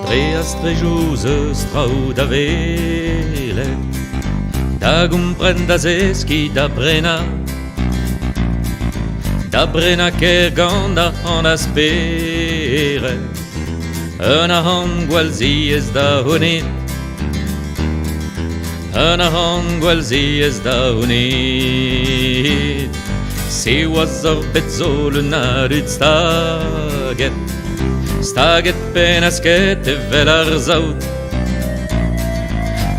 Treas trejous strau da vele, da gumpren da zeski da brena ker ganda an aspere, un ahan gwalziez da honit, un ahan gwalziez da honit. Se oaz ar betzol na dud staget penasket evel ar zaout,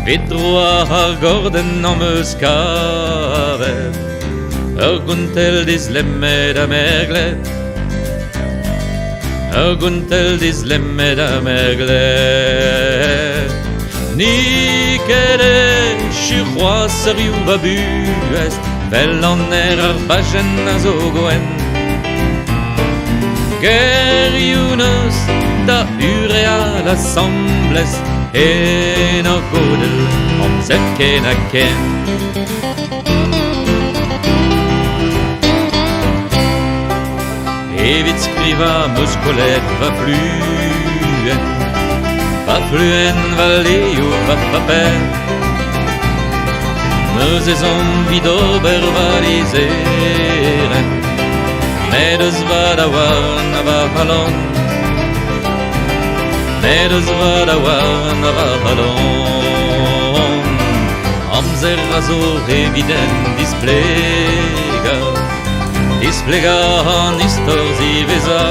Vedroa ar gorden am eus karet, ur guntel dizlemmet a merglet, ur guntel dizlemmet a merglet. Nikele churroa serioù va buest, fel an ar bajen a zo goen. Geriounez da ureal assemblez, en ar godel amzet ken a ken. Evit skriva meus kollet va fluen va leo va paper. Meus ezan vidober va lizeren, med eus va da war na va halon, med eus va da war na va halon. Amzer a zo eviden displega an istor ziveza,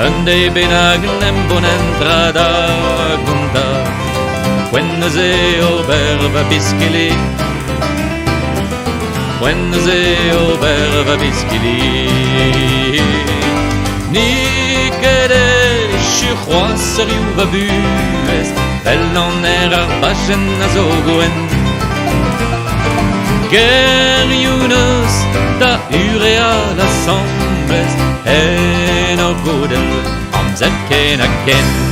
un de benag nem bonen trada gunta, Quennes ober va biskili, Quennes ober va biskili. Nikele churroa serioù va buest, fel an ar bajen a zo goen. Geriounez da ureal assemblez, en ar godel amzet ken a ken.